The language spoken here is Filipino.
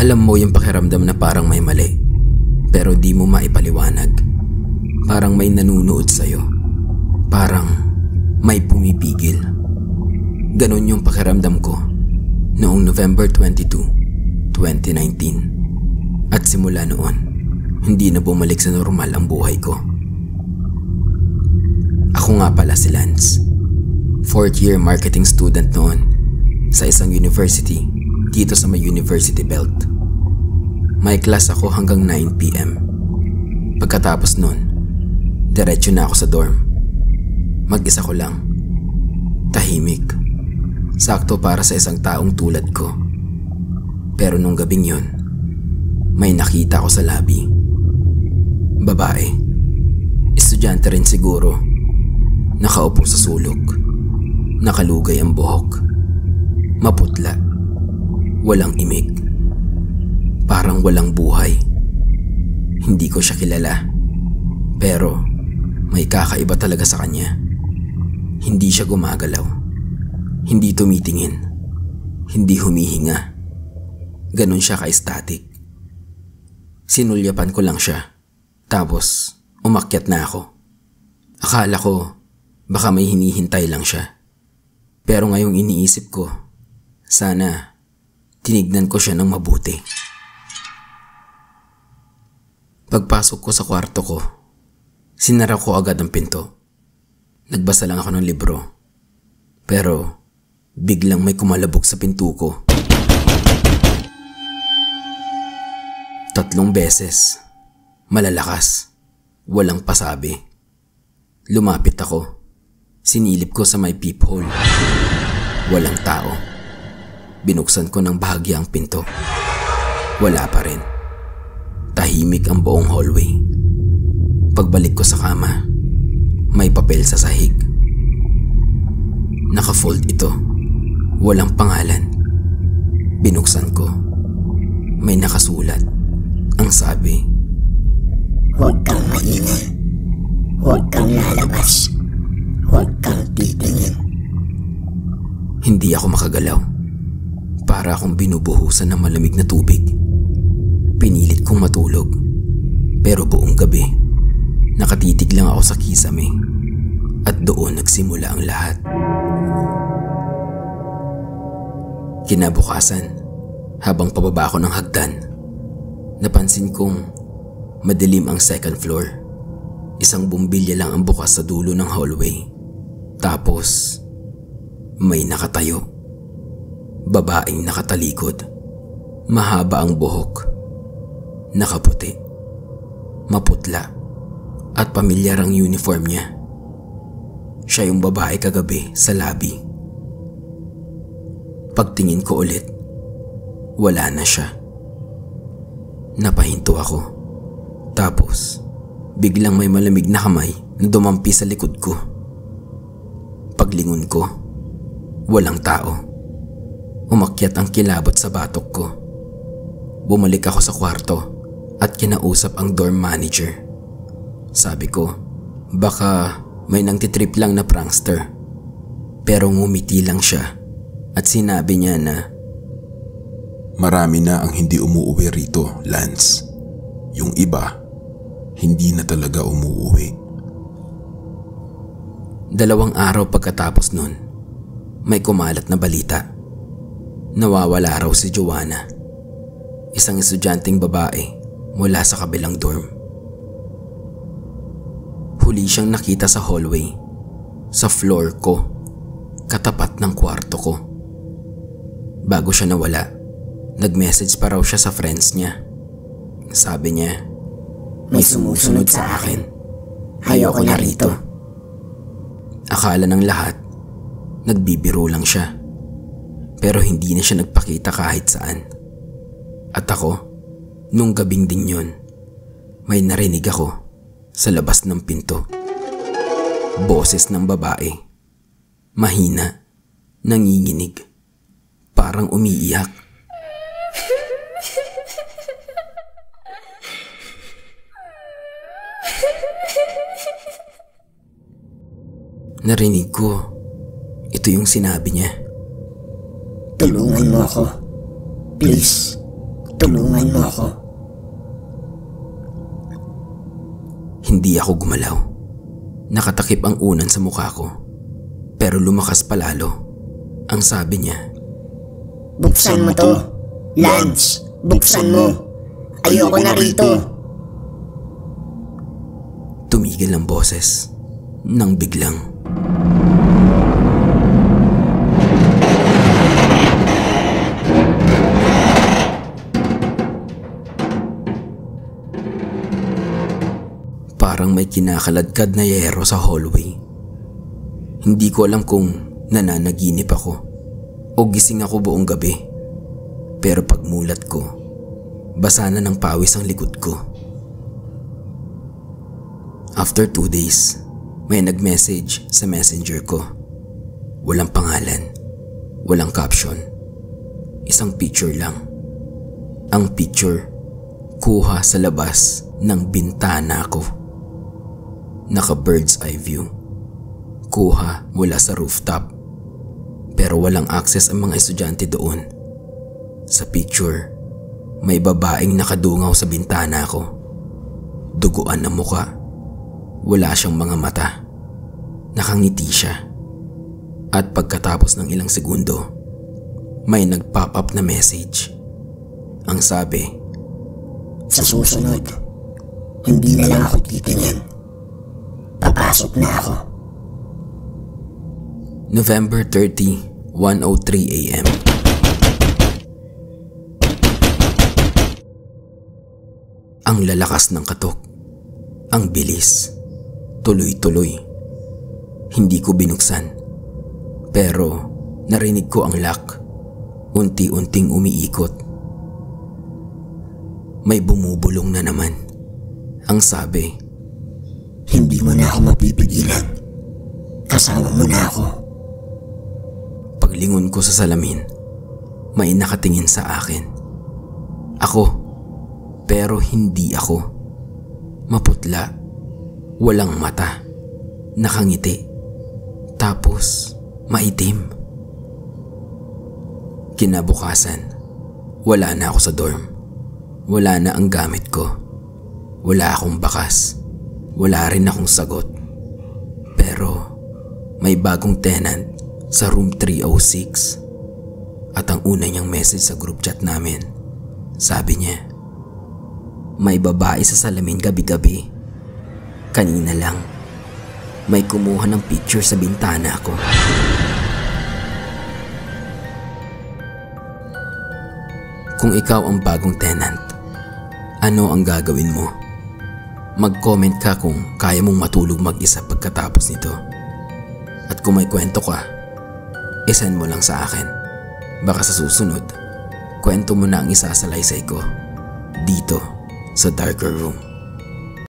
Alam mo yung pakiramdam na parang may mali, pero di mo maipaliwanag. Parang may nanunood sa'yo. Parang may pumipigil. Ganon yung pakiramdam ko noong November 22, 2019. At simula noon, hindi na bumalik sa normal ang buhay ko. Ako nga pala si Lance. 4th year marketing student noon sa isang university dito sa may University Belt. May class ako hanggang 9 PM. Pagkatapos nun, diretso na ako sa dorm. Mag-isa ko lang. Tahimik. Sakto para sa isang taong tulad ko. Pero nung gabing yun, may nakita ko sa lobby. Babae. Estudyante rin siguro. Nakaupo sa sulok. Nakalugay ang buhok. Maputla. Walang imig. Parang walang buhay. Hindi ko siya kilala. Pero may kakaiba talaga sa kanya. Hindi siya gumagalaw. Hindi tumitingin. Hindi humihinga. Ganon siya ka-static. Sinulyapan ko lang siya. Tapos umakyat na ako. Akala ko baka may hinihintay lang siya. Pero ngayong iniisip ko, sana tinignan ko siya ng mabuti. Pagpasok ko sa kwarto ko, sinara ko agad ang pinto. Nagbasa lang ako ng libro. Pero biglang may kumalabog sa pinto ko. 3 beses. Malalakas. Walang pasabi. Lumapit ako. Sinilip ko sa may peephole. Walang tao. Binuksan ko ng bahagya ang pinto. Wala pa rin. Tahimik ang buong hallway. Pagbalik ko sa kama, may papel sa sahig. Naka-fold ito. Walang pangalan. Binuksan ko. May nakasulat. Ang sabi, "Huwag kang maingay. Huwag kang lalabas. Huwag kang titingin." Hindi ako makagalaw. Para akong binubuhusan ng malamig na tubig. Pinilit kong matulog. Pero buong gabi, nakatitig lang ako sa kisame. At doon nagsimula ang lahat. Kinabukasan, habang pababa ako ng hagdan, napansin kong madilim ang 2nd floor. Isang bumbilya lang ang bukas sa dulo ng hallway. Tapos, may nakatayo. Babaeng nakatalikod. Mahaba ang buhok. Nakaputi. Maputla. At pamilyar ang uniform niya. Siya yung babae kagabi sa lobby. Pagtingin ko ulit, wala na siya. Napahinto ako. Tapos, biglang may malamig na kamay na dumampi sa likod ko. Paglingon ko, walang tao. Umakyat ang kilabot sa batok ko. Bumalik ako sa kwarto at kinausap ang dorm manager. Sabi ko, baka may nangtitrip lang na prankster. Pero ngumiti lang siya at sinabi niya na, "Marami na ang hindi umuuwi rito, Lance. Yung iba, hindi na talaga umuuwi." 2 araw pagkatapos nun, may kumalat na balita. Nawawala raw si Joanna, isang estudyanteng babae mula sa kabilang dorm. Huli siyang nakita sa hallway, sa floor ko, katapat ng kwarto ko. Bago siya nawala, nag-message pa raw siya sa friends niya. Sabi niya, "May sumusunod sa akin. Ayoko na rito." Akala ng lahat, nagbibiro lang siya. Pero hindi na siya nagpakita kahit saan. At ako, nung gabing din yun, may narinig ako sa labas ng pinto. Boses ng babae. Mahina, nanginginig, parang umiiyak. Narinig ko, ito yung sinabi niya. "Tulungan mo ako. Please, Tulungan mo ako. Hindi ako gumalaw. Nakatakip ang unan sa mukha ko. Pero lumakas palalo. Ang sabi niya, Buksan mo to. Lance, buksan mo. Ayoko na rito. Tumigil ang boses nang biglang. Parang may kinakaladkad na yero sa hallway. Hindi ko alam kung nananaginip ako o gising ako buong gabi. Pero pagmulat ko, basa na ng pawis ang likod ko. After 2 days, may nag-message sa messenger ko. Walang pangalan, walang caption. Isang picture lang. Ang picture, kuha sa labas ng bintana ko. Naka bird's eye view. Kuha mula sa rooftop. Pero walang access ang mga estudyante doon. Sa picture, may babaeng nakadungaw sa bintana ko. Duguan ang muka. Wala siyang mga mata. Nakangiti siya. At pagkatapos ng ilang segundo, may nag-pop up na message. Ang sabi, Sa susunod, hindi na lang ako titingin. Papasok na ako. November 30, 1:03 a.m. Ang lalakas ng katok. Ang bilis. Tuloy-tuloy. Hindi ko binuksan. Pero narinig ko ang lock. Unti-unting umiikot. May bumubulong na naman. Ang sabi, Hindi mo na ako mapipigilan. Kasama mo na ako. Paglingon ko sa salamin, may nakatingin sa akin. Ako, pero hindi ako. Maputla, walang mata, nakangiti, tapos maitim. Kinabukasan, wala na ako sa dorm. Wala na ang gamit ko. Wala akong bakas. Wala rin akong sagot. Pero may bagong tenant sa room 306. At ang una niyang message sa group chat namin, sabi niya, may babae sa salamin gabi-gabi. Kanina lang, may kumuha ng picture sa bintana ko. Kung ikaw ang bagong tenant, ano ang gagawin mo? Mag-comment ka kung kaya mong matulog mag-isa pagkatapos nito. At kung may kwento ka, isend mo lang sa akin. Baka sa susunod, kwento mo na ang isasalaysay ko dito sa Darker Room.